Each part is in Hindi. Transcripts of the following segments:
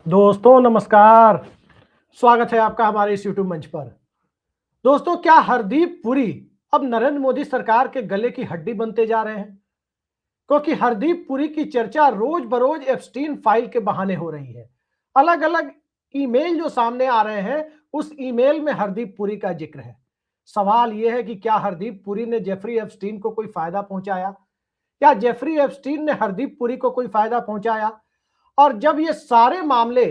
दोस्तों नमस्कार। स्वागत है आपका हमारे इस यूट्यूब मंच पर। दोस्तों, क्या हरदीप पुरी अब नरेंद्र मोदी सरकार के गले की हड्डी बनते जा रहे हैं? क्योंकि हरदीप पुरी की चर्चा रोज बरोज एप्स्टीन फाइल के बहाने हो रही है। अलग अलग ईमेल जो सामने आ रहे हैं, उस ईमेल में हरदीप पुरी का जिक्र है। सवाल यह है कि क्या हरदीप पुरी ने जेफरी एप्स्टीन को कोई फायदा पहुंचाया? क्या जेफरी एप्स्टीन ने हरदीप पुरी को कोई फायदा पहुंचाया? और जब ये सारे मामले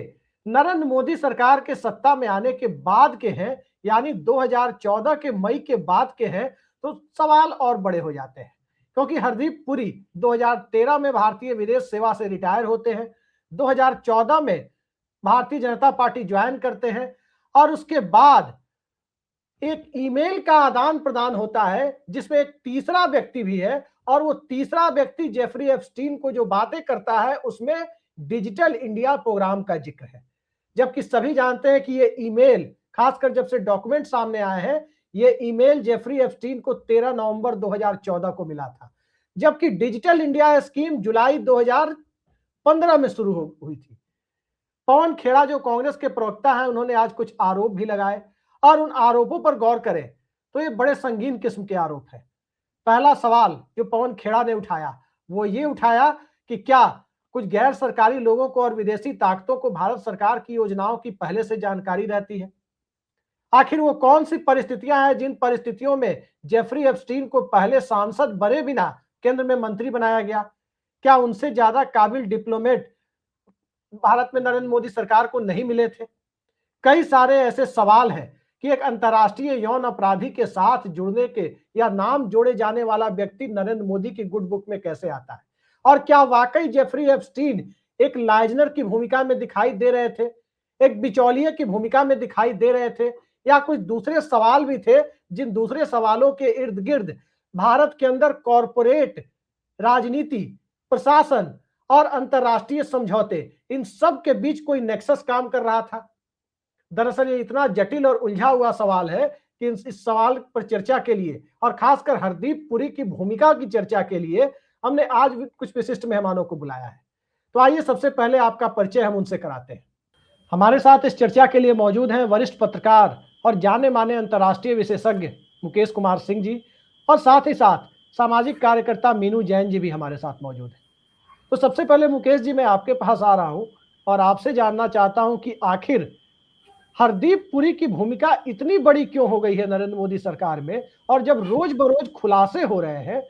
नरेंद्र मोदी सरकार के सत्ता में आने के बाद के हैं, यानी 2014 के मई के बाद के हैं, तो सवाल और बड़े हो जाते हैं। क्योंकि हरदीप पुरी 2013 में भारतीय विदेश सेवा से रिटायर होते हैं, 2014 में भारतीय जनता पार्टी ज्वाइन करते हैं और उसके बाद एक ईमेल का आदान प्रदान होता है जिसमें एक तीसरा व्यक्ति भी है, और वो तीसरा व्यक्ति जेफरी एप्स्टीन को जो बातें करता है उसमें डिजिटल इंडिया प्रोग्राम का जिक्र है। जबकि सभी जानते हैं कि ये ईमेल, खासकर जब से डॉक्यूमेंट सामने आए हैं, ये ईमेल जेफरी एप्स्टीन को 13 नवंबर 2014 को मिला था, जबकि डिजिटल इंडिया स्कीम जुलाई 2015 में शुरू हुई थी। पवन खेड़ा जो कांग्रेस के प्रवक्ता हैं, उन्होंने आज कुछ आरोप भी लगाए, और उन आरोपों पर गौर करें तो ये बड़े संगीन किस्म के आरोप हैं। पहला सवाल जो पवन खेड़ा ने उठाया वो ये उठाया कि क्या कुछ गैर सरकारी लोगों को और विदेशी ताकतों को भारत सरकार की योजनाओं की पहले से जानकारी रहती है? आखिर वो कौन सी परिस्थितियां हैं जिन परिस्थितियों में जेफरी एप्स्टीन को पहले सांसद बने बिना केंद्र में मंत्री बनाया गया? क्या उनसे ज्यादा काबिल डिप्लोमेट भारत में नरेंद्र मोदी सरकार को नहीं मिले थे? कई सारे ऐसे सवाल हैं कि एक अंतर्राष्ट्रीय यौन अपराधी के साथ जुड़ने के या नाम जोड़े जाने वाला व्यक्ति नरेंद्र मोदी की गुड बुक में कैसे आता है? और क्या वाकई जेफरी एप्स्टीन एक लाइजनर की भूमिका में दिखाई दे रहे थे, एक बिचौलिए की भूमिका में दिखाई दे रहे थे, या कुछ दूसरे सवाल भी थे जिन दूसरे सवालों के इर्द गिर्द भारत के अंदर कॉरपोरेट राजनीति, प्रशासन और अंतर्राष्ट्रीय समझौते, इन सब के बीच कोई नेक्सस काम कर रहा था? दरअसल ये इतना जटिल और उलझा हुआ सवाल है कि इस सवाल पर चर्चा के लिए और खासकर हरदीप पुरी की भूमिका की चर्चा के लिए हमने आज भी कुछ विशिष्ट मेहमानों को बुलाया है। तो आइए सबसे पहले आपका परिचय हम उनसे कराते हैं। हमारे साथ इस चर्चा के लिए मौजूद हैं वरिष्ठ पत्रकार और जाने माने अंतर्राष्ट्रीय विशेषज्ञ मुकेश कुमार सिंह जी, और साथ ही साथ सामाजिक कार्यकर्ता मीनू जैन जी भी हमारे साथ मौजूद हैं। तो सबसे पहले मुकेश जी, मैं आपके पास आ रहा हूं और आपसे जानना चाहता हूं कि आखिर हरदीप पुरी की भूमिका इतनी बड़ी क्यों हो गई है नरेंद्र मोदी सरकार में, और जब रोज बरोज खुलासे हो रहे हैं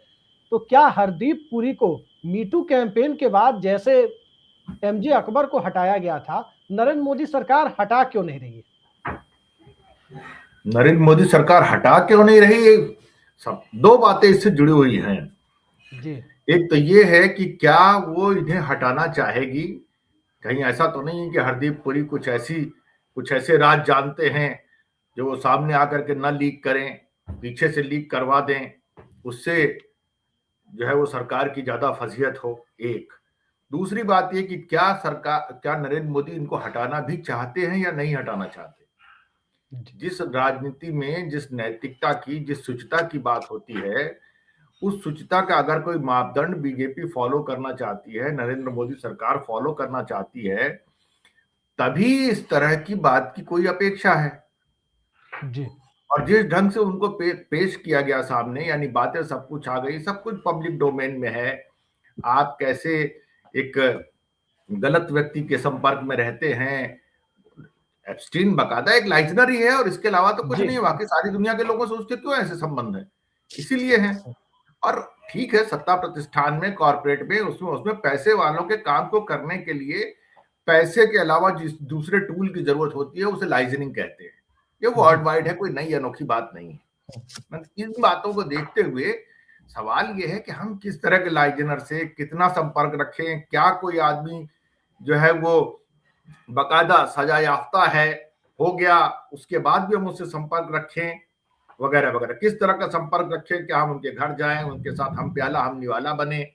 तो क्या हरदीप पुरी को मीटू कैंपेन के बाद जैसे एमजे अकबर को हटाया गया था, नरेंद्र मोदी सरकार हटा क्यों नहीं रही है? नरेंद्र मोदी सरकार हटा क्यों नहीं रही? सब दो बातें इससे जुड़ी हुई हैं जी। एक तो ये है कि क्या वो इन्हें हटाना चाहेगी। कहीं ऐसा तो नहीं है कि हरदीप पुरी कुछ ऐसे राज जानते हैं जो वो सामने आकर के न लीक करें, पीछे से लीक करवा दें, उससे जो है वो सरकार की ज्यादा फजीहत हो। एक दूसरी बात ये कि क्या नरेंद्र मोदी इनको हटाना भी चाहते हैं या नहीं हटाना चाहते। जिस राजनीति में जिस नैतिकता की, जिस शुचिता की बात होती है, उस शुचिता का अगर कोई मापदंड बीजेपी फॉलो करना चाहती है, नरेंद्र मोदी सरकार फॉलो करना चाहती है, तभी इस तरह की बात की कोई अपेक्षा है। जी। और जिस ढंग से उनको पेश किया गया सामने, यानी बातें सब कुछ आ गई, सब कुछ पब्लिक डोमेन में है। आप कैसे एक गलत व्यक्ति के संपर्क में रहते हैं। एप्स्टीन बकायदा एक लाइजनर ही है और इसके अलावा तो कुछ जी। नहीं है। बाकी सारी दुनिया के लोगों से उसके क्यों ऐसे संबंध है? इसीलिए है। और ठीक है, सत्ता प्रतिष्ठान में, कॉर्पोरेट में, उसमें उसमें पैसे वालों के काम को करने के लिए पैसे के अलावा जिस दूसरे टूल की जरूरत होती है उसे लाइजनिंग कहते हैं। ये वर्ल्ड वाइड है, कोई नई अनोखी बात नहीं है। इन बातों को देखते हुए सवाल ये है कि हम किस तरह के लाइजनर से कितना संपर्क रखें। क्या कोई आदमी जो है वो बकायदा सजा याफ्ता है, हो गया, उसके बाद भी हम उससे संपर्क रखें, वगैरह वगैरह। किस तरह का संपर्क रखें, क्या हम उनके घर जाएं, उनके साथ हम प्याला हम निवाला बने,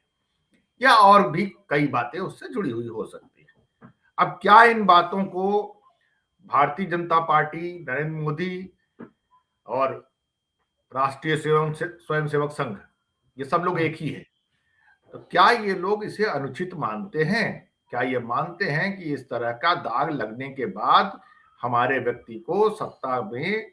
या और भी कई बातें उससे जुड़ी हुई हो सकती है। अब क्या इन बातों को भारतीय जनता पार्टी, नरेंद्र मोदी और राष्ट्रीय स्वयंसेवक संघ, ये सब लोग एक ही है, तो क्या ये लोग इसे अनुचित मानते हैं क्या ये मानते हैं कि इस तरह का दाग लगने के बाद हमारे व्यक्ति को सत्ता में,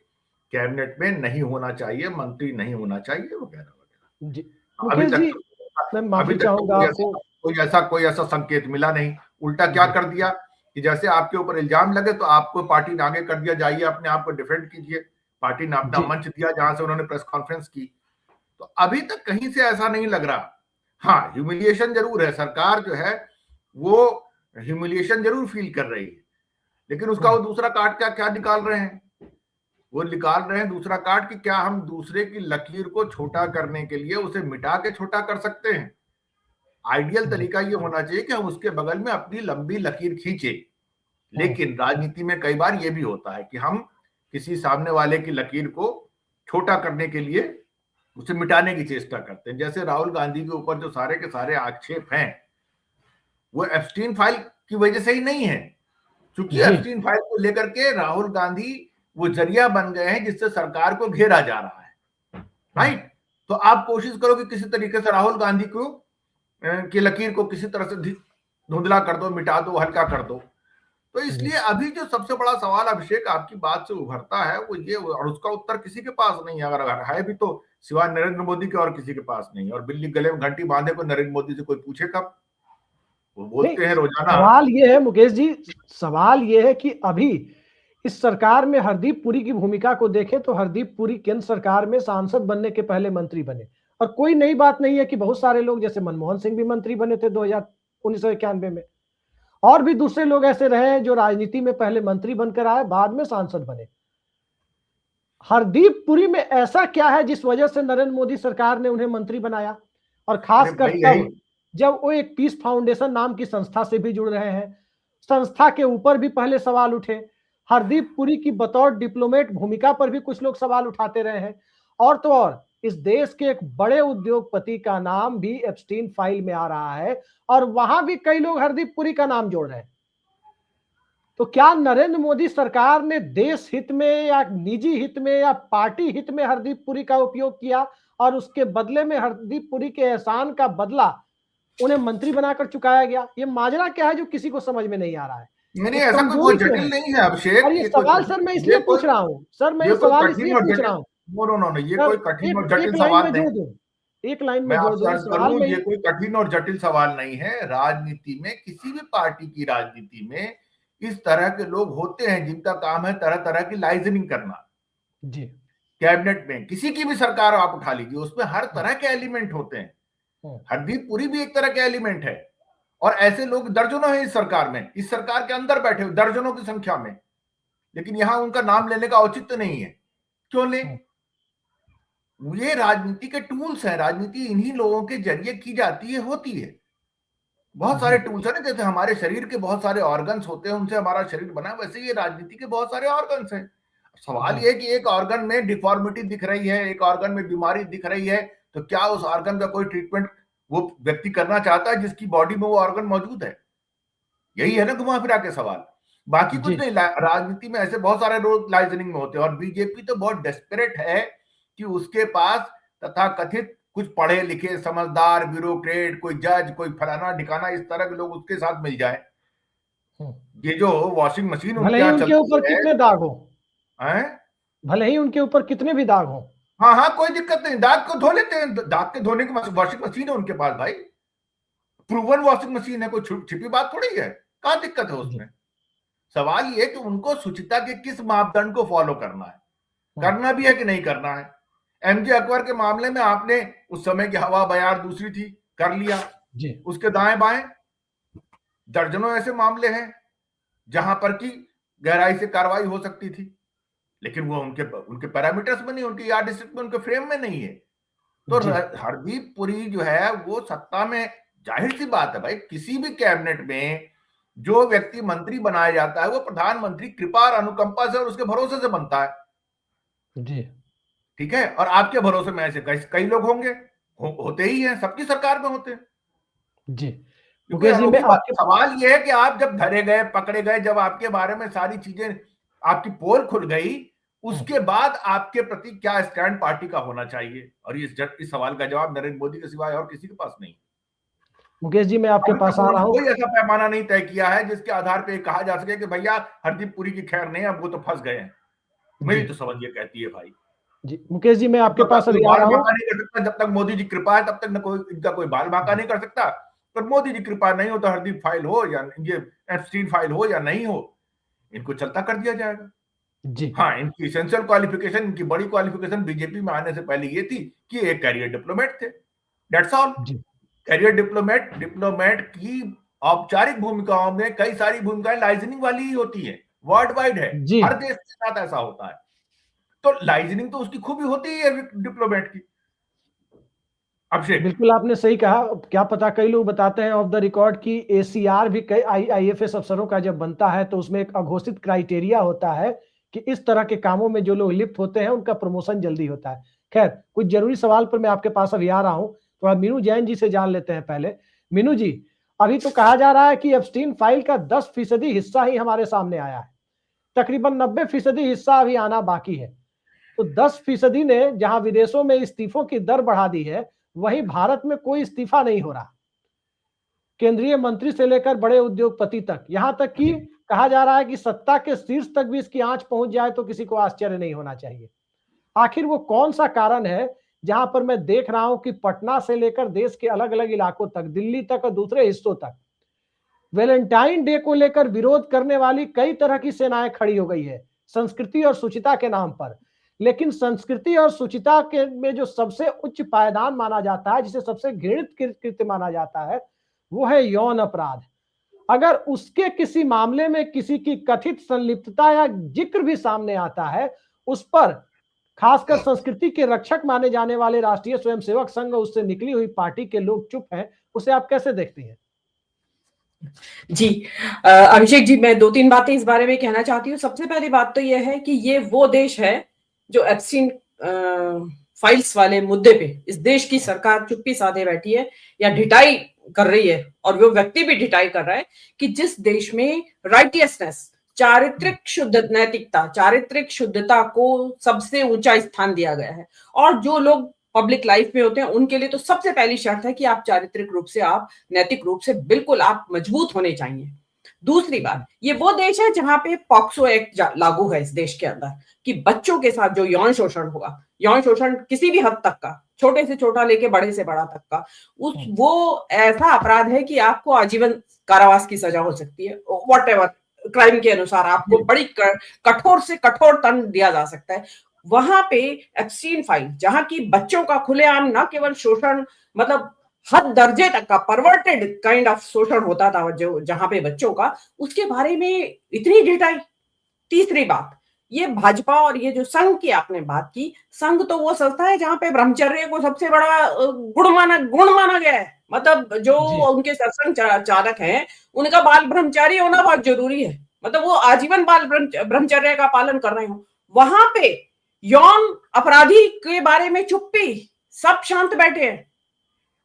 कैबिनेट में नहीं होना चाहिए, मंत्री नहीं होना चाहिए, वगैरह वगैरह। जी अभी मुकेश जी, तक मैं अभी माफी तक तो चाहूंगा आपको। कोई ऐसा संकेत मिला नहीं। उल्टा क्या जी कर दिया कि जैसे आपके ऊपर इल्जाम लगे तो आपको पार्टी ने आगे कर दिया, जाइए अपने आप को डिफेंड कीजिए। पार्टी ने अपना जी मंच दिया जहां से उन्होंने प्रेस कॉन्फ्रेंस की। तो अभी तक कहीं से ऐसा नहीं लग रहा। हाँ, ह्यूमिलिएशन जरूर है, सरकार जो है वो ह्यूमिलिएशन जरूर फील कर रही है, लेकिन उसका वो दूसरा कार्ड क्या क्या निकाल रहे हैं? वो निकाल रहे हैं दूसरा कार्ड कि क्या हम दूसरे की लकीर को छोटा करने के लिए उसे मिटा के छोटा कर सकते हैं। आइडियल तरीका ये होना चाहिए कि हम उसके बगल में अपनी लंबी लकीर खींचे। लेकिन राजनीति में कई बार ये भी होता है कि हम किसी सामने वाले की लकीर को छोटा करने के लिए उसे मिटाने की चेष्टा करते हैं। जैसे राहुल गांधी के ऊपर जो सारे के सारे आक्षेप हैं वो एप्स्टीन फाइल की वजह से ही नहीं है, क्योंकि जी एप्स्टीन फाइल को लेकर के राहुल गांधी वो जरिया बन गए हैं जिससे सरकार को घेरा जा रहा है, राइट? तो आप कोशिश करो कि किसी तरीके से राहुल गांधी को की लकीर को किसी तरह से धुंधला कर दो, मिटा दो, हल्का कर दो। तो इसलिए अभी जो सबसे बड़ा सवाल अभिषेक आपकी बात से उभरता है वो ये, और उसका उत्तर किसी के पास नहीं है, अगर है भी तो सिवाय नरेंद्र मोदी के और किसी के पास नहीं है। और बिल्ली गले में घंटी बांधे को नरेंद्र मोदी से कोई पूछे कब? वो बोलते हैं रोजाना। सवाल ये है मुकेश जी, सवाल ये है कि अभी इस सरकार में हरदीप पुरी की भूमिका को देखें तो हरदीप पुरी केंद्र सरकार में सांसद बनने के पहले मंत्री बने, और कोई नई बात नहीं है कि बहुत सारे लोग जैसे मनमोहन सिंह भी मंत्री बने थे 1991 में, और भी दूसरे लोग ऐसे रहे हैं जो राजनीति में पहले मंत्री बनकर आए बाद में सांसद बने। हरदीप पुरी में ऐसा क्या है जिस वजह से नरेंद्र मोदी सरकार ने उन्हें मंत्री बनाया? और खासकर तब जब वो एक पीस फाउंडेशन नाम की संस्था से भी जुड़ रहे हैं। संस्था के ऊपर भी पहले सवाल उठे, हरदीप पुरी की बतौर डिप्लोमेट भूमिका पर भी कुछ लोग सवाल उठाते रहे हैं, और तो और इस देश के एक बड़े उद्योगपति का नाम भी एप्स्टीन फाइल में आ रहा है, और वहां भी कई लोग हरदीप पुरी का नाम जोड़ रहे हैं। तो क्या नरेंद्र मोदी सरकार ने देश हित में या निजी हित में या पार्टी हित में हरदीप पुरी का उपयोग किया, और उसके बदले में हरदीप पुरी के एहसान का बदला उन्हें मंत्री बनाकर चुकाया गया? ये माजरा क्या है जो किसी को समझ में नहीं आ रहा है? नहीं, ऐसा कोई जटिल नहीं है अभिषेक। और ये सवाल सर मैं इसलिए पूछ रहा हूँ, सर मैं ये सवाल इसलिए पूछ रहा हूँ, नो, ये कोई कठिन और जटिल एक सवाल लाइन में नहीं। जोड़ दो, एक लाइन में मैं जोड़ आपसे दो अर्ज सवाल करूं, में। ये कोई कठिन और जटिल सवाल नहीं है। राजनीति में, किसी भी पार्टी की राजनीति में इस तरह के लोग होते हैं जिनका काम है तरह तरह की लाइजनिंग करना। जी कैबिनेट में किसी की भी सरकार आप उठा लीजिए, उसमें हर तरह के एलिमेंट होते हैं। हरदीप पुरी भी एक तरह के एलिमेंट है, और ऐसे लोग दर्जनों हैं इस सरकार में, इस सरकार के अंदर बैठे हुए दर्जनों की संख्या में, लेकिन यहां उनका नाम लेने का औचित्य नहीं है। क्यों ले? ये राजनीति के टूल्स हैं, राजनीति इन्हीं लोगों के जरिए की जाती है, होती है। बहुत सारे टूल्स है ना, जैसे हमारे शरीर के बहुत सारे ऑर्गन्स होते हैं, उनसे हमारा शरीर बना, वैसे ये राजनीति के बहुत सारे ऑर्गन्स हैं। सवाल ये है कि एक ऑर्गन में डिफॉर्मिटी दिख रही है, एक ऑर्गन में बीमारी दिख रही है, तो क्या उस ऑर्गन का कोई ट्रीटमेंट वो व्यक्ति करना चाहता है जिसकी बॉडी में वो ऑर्गन मौजूद है? यही है ना घुमा फिरा के सवाल, बाकी कुछ नहीं। राजनीति में ऐसे बहुत सारे लोग लाइजनिंग में होते हैं, और बीजेपी तो बहुत डेस्परेट है कि उसके पास तथा कथित कुछ पढ़े लिखे समझदार ब्यूरोक्रेट, कोई जज, कोई फलाना ढिकाना, इस तरह के लोग उसके साथ मिल जाए। ये जो वॉशिंग मशीन भले ही उनके ऊपर कितने दाग हो, भले ही उनके ऊपर कितने भी दाग हो, हाँ, कोई दिक्कत नहीं, दाग को धो लेते हैं, दाग के धोने की वॉशिंग मशीन है उनके पास भाई, प्रूवन वॉशिंग मशीन है, कोई छिपी बात थोड़ी है, क्या दिक्कत है उसमें? सवाल ये कि उनको शुचिता के किस मापदंड को फॉलो करना है, करना भी है कि नहीं करना है। एमजे अकबर के मामले में आपने उस समय की हवा बयार दूसरी थी, कर लिया जी। उसके दाएं बाएं दर्जनों ऐसे मामले हैं जहां पर की गहराई से कार्रवाई हो सकती थी, लेकिन वो उनके पैरामीटर्स में नहीं, उनके यार्ड डिस्ट्रिक्ट में, उनके फ्रेम में नहीं है। तो हरदीप पुरी जो है वो सत्ता में, जाहिर सी बात है भाई, किसी भी कैबिनेट में जो व्यक्ति मंत्री बनाया जाता है वो प्रधानमंत्री कृपा और अनुकंपा से और उसके भरोसे से बनता है जी, ठीक है। और आपके भरोसे में ऐसे कई लोग होंगे, होते ही हैं, सबकी सरकार में होते हैं जी। सवाल यह है कि आप जब धरे गए, पकड़े गए, जब आपके बारे में सारी चीजें, आपकी पोल खुल गई, उसके बाद आपके प्रति क्या स्टैंड पार्टी का होना चाहिए? और इस सवाल का जवाब नरेंद्र मोदी के सिवाय और किसी के पास नहीं। मुकेश जी मैं आपके पास आ रहा हूँ। कोई ऐसा पैमाना नहीं तय किया है जिसके आधार पे कहा जा सके कि भैया हरदीप पुरी की खैर नहीं है, अब वो तो फंस गए हैं। मेरी तो समझ ये कहती है भाई। जी मुकेश जी मैं आपके पास कोई अभी आ बाल रहा हूँ। बांका नहीं कर सकता, जब तक मोदी जी कृपा है तब तक न कोई इनका कोई बाल बांका नहीं कर सकता। पर मोदी जी कृपा नहीं हो तो हरदीप फाइल हो या ये एप्स्टीन फाइल हो या नहीं हो, इनको चलता कर दिया जाएगा। जी हाँ, इनकी इसेंशियल क्वालिफिकेशन, इनकी बड़ी क्वालिफिकेशन बीजेपी में आने से पहले ये थी कि एक कैरियर डिप्लोमेट थे, दैट्स ऑल। जी कैरियर डिप्लोमेट डिप्लोमेट की औपचारिक भूमिकाओं में कई सारी भूमिकाएं लाइजनिंग वाली ही होती है, वर्ल्ड वाइड है, जी हर देश के साथ ऐसा होता है। तो लाइजनिंग तो उसकी खूबी होती ही है डिप्लोमेट की। अभिषेक, बिल्कुल आपने सही कहा। क्या पता, कई लोग बताते हैं ऑफ द रिकॉर्ड की एसीआर भी कई आईएफएस अफसरों का जब बनता है तो उसमें एक अघोषित क्राइटेरिया होता है कि इस तरह के कामों में जो लोग लिप्त होते हैं उनका प्रमोशन जल्दी होता है। खैर, कुछ जरूरी सवाल पर मैं आपके पास अभी आ रहा हूं, थोड़ा मीनू जैन जी से जान लेते हैं पहले। मीनू जी, अभी तो कहा जा रहा है कि एप्स्टीन फाइल का 10% हिस्सा ही हमारे सामने आया है, तकरीबन 90% हिस्सा अभी आना बाकी है। तो 10% ने जहां विदेशों में इस्तीफों की दर बढ़ा दी है, वहीं भारत में कोई इस्तीफा नहीं हो रहा। केंद्रीय मंत्री से लेकर बड़े उद्योगपति तक, यहां तक कि कहा जा रहा है कि सत्ता के शीर्ष तक भी इसकी आंच पहुंच जाए तो किसी को आश्चर्य नहीं होना चाहिए। आखिर वो कौन सा कारण है जहां पर मैं देख रहा हूं कि पटना से लेकर देश के अलग अलग इलाकों तक, दिल्ली तक और दूसरे हिस्सों तक वैलेंटाइन डे को लेकर विरोध करने वाली कई तरह की सेनाएं खड़ी हो गई है, संस्कृति और शुचिता के नाम पर। लेकिन संस्कृति और शुचिता के में जो सबसे उच्च पायदान माना जाता है, जिसे सबसे घृणित कृत्य माना जाता है, वो है यौन अपराध। अगर उसके किसी मामले में किसी की कथित संलिप्तता या जिक्र भी सामने आता है, उस पर खासकर संस्कृति के रक्षक माने जाने वाले राष्ट्रीय स्वयंसेवक संघ, उससे निकली हुई पार्टी के लोग चुप हैं। उसे आप कैसे देखती हैं? जी अभिषेक जी, मैं 2-3 बातें इस बारे में कहना चाहती हूँ। सबसे पहली बात तो यह है कि ये वो देश है जो एप्स्टीन फाइल्स वाले मुद्दे पे इस देश की सरकार चुप्पी साधे बैठी है या ढिठाई कर रही है, और वो व्यक्ति भी ढिठाई कर रहा है कि जिस देश में राइटियसनेस, चारित्रिक शुद्ध नैतिकता, चारित्रिक शुद्धता को सबसे ऊंचा स्थान दिया गया है, और जो लोग पब्लिक लाइफ में होते हैं उनके लिए तो सबसे पहली शर्त है कि आप चारित्रिक रूप से, आप नैतिक रूप से बिल्कुल आप मजबूत होने चाहिए। दूसरी बात, ये वो देश है जहां पे पॉक्सो एक्ट लागू है इस देश के अंदर, कि बच्चों के साथ जो यौन शोषण होगा, यौन शोषण किसी भी हद तक का, छोटे से छोटा लेके बड़े से बड़ा तक का, वो ऐसा अपराध है कि आपको आजीवन कारावास की सजा हो सकती है, व्हाटएवर क्राइम के अनुसार आपको बड़ी कठोर से कठोर दंड दिया जा सकता है। वहां पे एप्स्टीन फाइल, जहां की बच्चों का खुलेआम न केवल शोषण, मतलब हद दर्जे तक का परवर्टेड काइंड ऑफ शोषण होता था जो जहां पे बच्चों का, उसके बारे में इतनी ढिठाई। तीसरी बात, ये भाजपा और ये जो संघ की आपने बात की, संघ तो वो संस्था है जहां पे ब्रह्मचर्य को सबसे बड़ा गुण माना गया है। मतलब जो उनके सरसंघ चालक हैं, उनका बाल ब्रह्मचारी होना बहुत जरूरी है, मतलब वो आजीवन बाल ब्रह्मचर्य का पालन कर रहे हो। वहां पे यौन अपराधी के बारे में चुप्पी, सब शांत बैठे हैं।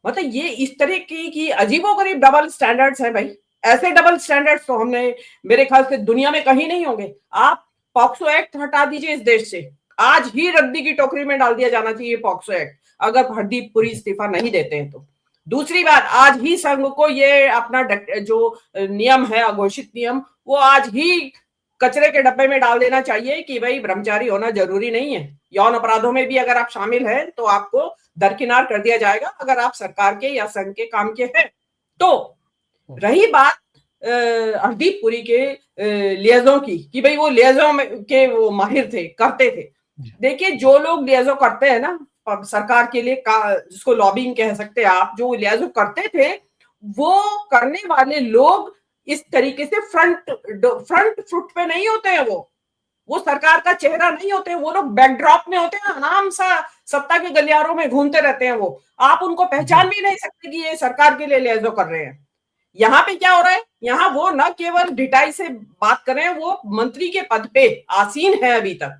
मतलब ये इस तरह की अजीबोगरीब डबल स्टैंडर्ड्स हैं भाई। ऐसे डबल स्टैंडर्ड्स तो हमने मेरे ख्याल से दुनिया में कहीं नहीं होंगे। आप पॉक्सो एक्ट हटा दीजिए इस देश से, आज ही रद्दी की टोकरी में डाल दिया जाना चाहिए पॉक्सो एक्ट, अगर हरदीप पुरी इस्तीफा नहीं देते हैं तो। दूसरी बात, आज ही संघ को ये अपना जो नियम है, अघोषित नियम, वो आज ही कचरे के डब्बे में डाल देना चाहिए कि भाई ब्रह्मचारी होना जरूरी नहीं है। यौन अपराधों में भी अगर आप शामिल हैं तो आपको दरकिनार कर दिया जाएगा, अगर आप सरकार के या संघ के काम के हैं तो। रही बात हरदीप पुरी के लियाजों की, कि भाई वो लियाजों के वो माहिर थे, करते थे। देखिए, जो लोग लियाजो करते हैं ना सरकार के लिए, जिसको लॉबिंग कह सकते हैं आप, जो लियाजो करते थे, वो करने वाले लोग इस तरीके से फ्रंट फुट पे नहीं होते हैं। वो सरकार का चेहरा नहीं होते हैं, वो लोग बैकड्रॉप में होते हैं, आराम सा सत्ता के गलियारों में घूमते रहते हैं। वो आप उनको पहचान भी नहीं सकते कि ये सरकार के लिए लिहाजो कर रहे हैं। यहाँ पे क्या हो रहा है, यहाँ वो न केवल ढिठाई से बात कर रहे हैं, वो मंत्री के पद पे आसीन है अभी तक,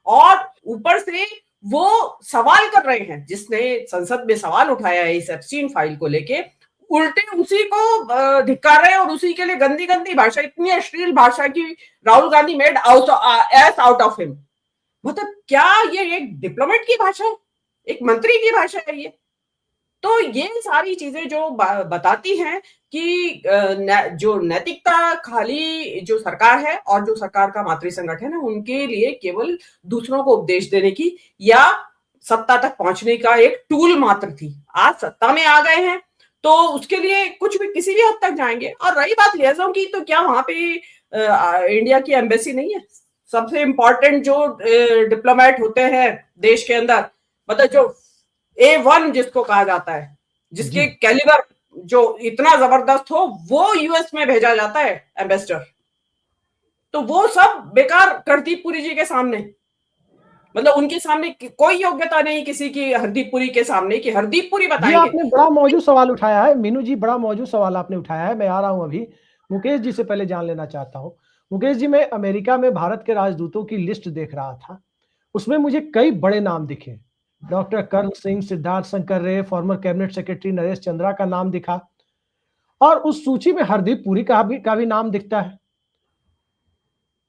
और ऊपर से वो सवाल कर रहे हैं। जिसने संसद में सवाल उठाया है इस एप्स्टीन फाइल को लेके, उल्टे उसी को धिक्कार रहे हैं, और उसी के लिए गंदी गंदी भाषा, इतनी अश्लील भाषा की Rahul Gandhi made out of him. मतलब क्या ये एक डिप्लोमेट की भाषा है, एक मंत्री की भाषा है ये? तो ये सारी चीजें जो बताती हैं कि जो नैतिकता खाली जो सरकार है और जो सरकार का मातृ संगठन है उनके लिए केवल दूसरों को उपदेश देने की या सत्ता तक पहुंचने का एक टूल मात्र थी। आज सत्ता में आ गए हैं तो उसके लिए कुछ भी किसी भी हद तक जाएंगे। और रही बात लियाजों की, तो क्या वहां पे इंडिया की एम्बेसी नहीं है? सबसे इंपॉर्टेंट जो डिप्लोमेट होते हैं देश के अंदर, मतलब जो A1 जिसको कहा जाता है, जिसके कैलिबर जो इतना जबरदस्त हो, वो यूएस में भेजा जाता है एम्बेसडर। तो वो सब बेकार हरदीप पुरी जी के सामने, मतलब उनके सामने कोई योग्यता नहीं किसी की हरदीप पुरी के सामने कि हरदीप पुरी बताएंगे। आपने बड़ा मौजूद सवाल उठाया है मीनू जी, बड़ा मौजूद सवाल आपने उठाया है। मैं आ रहा हूं अभी मुकेश जी से पहले जान लेना चाहता हूं। मुकेश जी, मैं अमेरिका में भारत के राजदूतों की लिस्ट देख रहा था, उसमें मुझे कई बड़े नाम दिखे। डॉक्टर कर्ण सिंह, सिद्धार्थ शंकर रे, former cabinet secretary Naresh Chandra का नाम दिखा, और उस सूची में हरदीप पुरी का भी नाम दिखता है।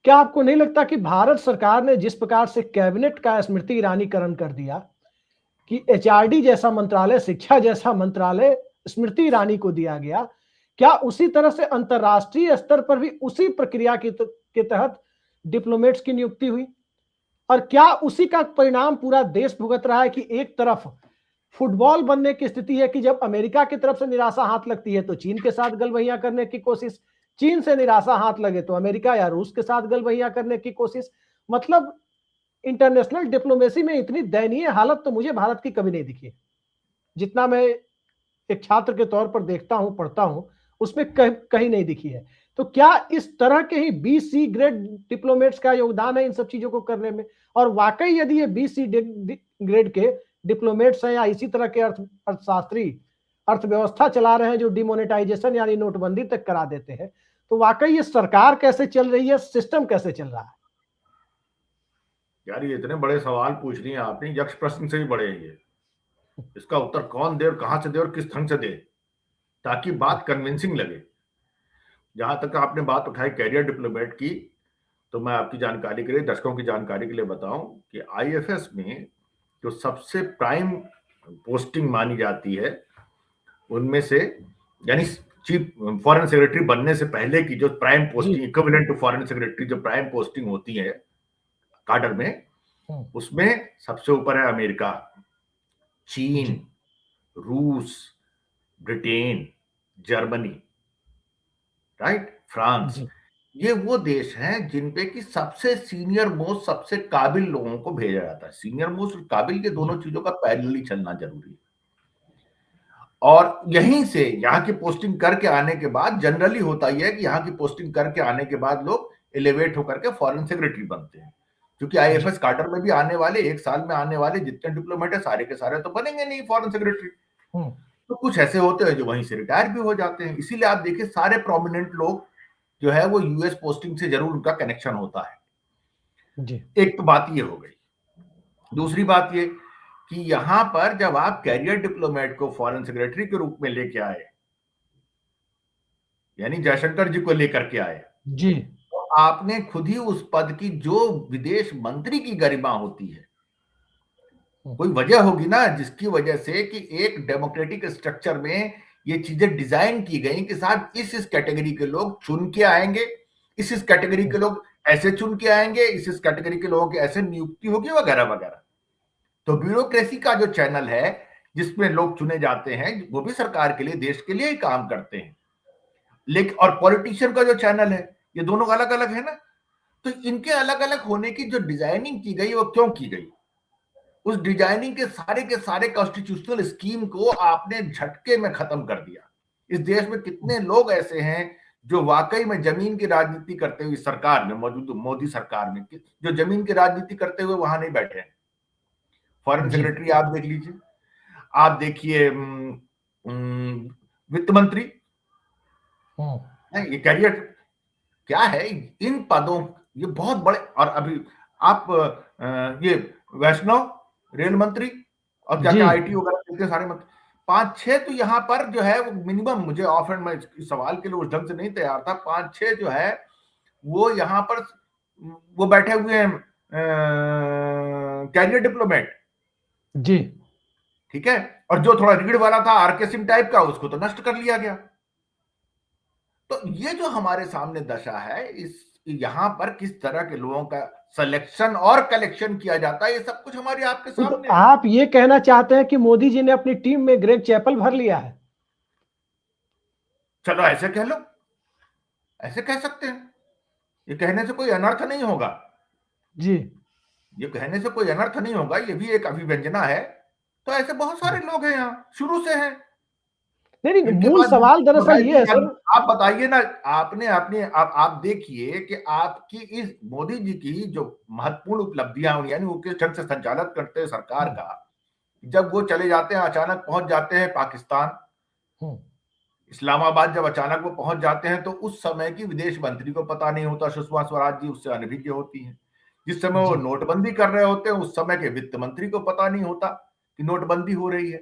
क्या आपको नहीं लगता कि भारत सरकार ने जिस प्रकार से कैबिनेट का स्मृति ईरानीकरण कर दिया कि HRD जैसा मंत्रालय, शिक्षा जैसा मंत्रालय स्मृति ईरानी को दिया गया, क्या उसी तरह से अंतरराष्ट्रीय स्तर पर भी उसी प्रक्रिया के तहत डिप्लोमेट्स की नियुक्ति हुई? और क्या उसी का परिणाम पूरा देश भुगत रहा है कि एक तरफ फुटबॉल बनने की स्थिति है कि जब अमेरिका की तरफ से निराशा हाथ लगती है तो चीन के साथ गलबहियां करने की कोशिश, चीन से निराशा हाथ लगे तो अमेरिका या रूस के साथ गलबहियां करने की कोशिश। मतलब इंटरनेशनल डिप्लोमेसी में इतनी दयनीय हालत तो मुझे भारत की कभी नहीं दिखी। जितना मैं एक छात्र के तौर पर देखता हूं, पढ़ता हूं, उसमें कहीं नहीं दिखी है। तो क्या इस तरह के ही BC ग्रेड डिप्लोमेट्स का योगदान है इन सब चीजों को करने में? और वाकई यदि ये BC ग्रेड के डिप्लोमेट्स हैं या इसी तरह के अर्थशास्त्री अर्थव्यवस्था चला रहे हैं जो डिमोनेटाइजेशन यानी नोटबंदी तक करा देते हैं, तो वाकई ये सरकार कैसे चल रही है, सिस्टम कैसे चल रहा है? यार, ये इतने बड़े सवाल पूछ रही हैं आपने, यक्ष प्रश्न से भी बड़े हैं ये। इसका उत्तर कौन दे और कहां से दे और किस ढंग से दे ताकि बात कन्विंसिंग लगे। जहां तक आपने बात उठाई कैरियर डिप्लोमेट की, तो मैं आपकी जानकारी के लिए, दर्शकों की जानकारी के लिए बताऊं कि IFS में जो सबसे प्राइम पोस्टिंग मानी जाती है उनमें से, यानी चीफ फॉरेन सेक्रेटरी बनने से पहले की जो prime posting, equivalent to foreign secretary जो प्राइम पोस्टिंग होती है काडर में, उसमें सबसे ऊपर है अमेरिका, चीन, रूस, ब्रिटेन, जर्मनी, राइट, फ्रांस। ये वो देश हैं जिन पे कि सबसे सीनियर मोस्ट, सबसे काबिल लोगों को भेजा जाता है। सीनियर मोस्ट और काबिल के दोनों चीजों का पैरेलली चलना जरूरी है। और यहीं से यहाँ की पोस्टिंग करके आने के बाद जनरली होता ही है कि यहाँ की पोस्टिंग करके आने के बाद लोग एलिवेट होकर के फॉरेन सेक्रेटरी बनते हैं, क्योंकि IFS कार्टर में भी आने वाले, एक साल में आने वाले जितने डिप्लोमेट है सारे के सारे तो बनेंगे नहीं फॉरेन सेक्रेटरी। तो कुछ ऐसे होते हैं जो वहीं से रिटायर भी हो जाते हैं। इसीलिए आप देखिए सारे प्रोमिनेंट लोग जो है वो US पोस्टिंग से जरूर उनका कनेक्शन होता है जी। एक तो बात ये हो गई। दूसरी बात ये कि यहां पर जब आप कैरियर डिप्लोमेट को फॉरेन सेक्रेटरी के रूप में लेके आए, यानी जयशंकर जी को लेकर के आए जी, तो आपने खुद ही उस पद की जो विदेश मंत्री की गरिमा होती है, कोई वजह होगी ना जिसकी वजह से कि एक डेमोक्रेटिक स्ट्रक्चर में ये चीजें डिजाइन की गई कि साहब इस कैटेगरी के लोग चुन के आएंगे, इस कैटेगरी के लोग ऐसे चुन के आएंगे, इस कैटेगरी के लोगों की ऐसे नियुक्ति होगी वगैरह वगैरह। तो ब्यूरोक्रेसी का जो चैनल है जिसमें लोग चुने जाते हैं वो भी सरकार के लिए, देश के लिए ही काम करते हैं। लेकिन और पॉलिटिशियन का जो चैनल है, ये दोनों अलग अलग है ना। तो इनके अलग अलग होने की जो डिजाइनिंग की गई वो क्यों की गई? उस डिजाइनिंग के सारे कॉन्स्टिट्यूशनल स्कीम को आपने झटके में खत्म कर दिया। इस देश में कितने लोग ऐसे हैं जो वाकई में जमीन की राजनीति करते हुए सरकार में, मौजूद मोदी सरकार में, जो जमीन की राजनीति करते हुए वहां नहीं बैठे हैं। फॉरेन सेक्रेटरी आप देख लीजिए, आप देखिए वित्त मंत्री, ये कैरियर क्या है इन पदों, ये बहुत बड़े। और अभी आप ये वैष्णव रेल मंत्री और क्या क्या IT वगैरह इतने सारे मंत्री, 5-6 तो यहाँ पर जो है वो मिनिमम, मुझे ऑफ एंड मैं इस सवाल के लिए उस ढंग से नहीं तैयार था, 5-6 जो है वो यहाँ पर वो बैठे हुए हैं कैरियर डिप्लोमेट जी। ठीक है, और जो थोड़ा रीढ़ वाला था आरके सिंह टाइप का, उसको तो नष्ट कर लिया गया। तो ये जो हमारे सामने दशा है, इस यहां पर किस तरह के लोगों का सिलेक्शन और कलेक्शन किया जाता है, ये सब कुछ हमारे आपके तो सामने है। आप ये कहना चाहते हैं कि मोदी जी ने अपनी टीम में ग्रेग चैपल भर लिया है? चलो ऐसे कह लो, ऐसे कह सकते हैं, ये कहने से कोई अनर्थ नहीं होगा। जी। ये कहने से कोई अनर्थ नहीं होगा, ये भी एक अभिव्यंजना है। तो ऐसे बहुत सारे लोग हैं यहाँ, शुरू से हैं। नहीं, इनके मूल बाद सवाल दरअसल ये है सर। आप बताइए ना, आपने अपने आप देखिए कि आपकी इस मोदी जी की जो महत्वपूर्ण उपलब्धियां हुई, यानी वो किस ढंग से संचालित करते हैं सरकार का, जब वो चले जाते हैं, अचानक पहुंच जाते हैं पाकिस्तान, इस्लामाबाद, जब अचानक वो पहुंच जाते हैं, तो उस समय की विदेश मंत्री को पता नहीं होता, सुषमा स्वराज जी उससे अनभिज्ञ होती हैं। जिस समय वो नोटबंदी कर रहे होते हैं, उस समय के वित्त मंत्री को पता नहीं होता कि नोटबंदी हो रही है।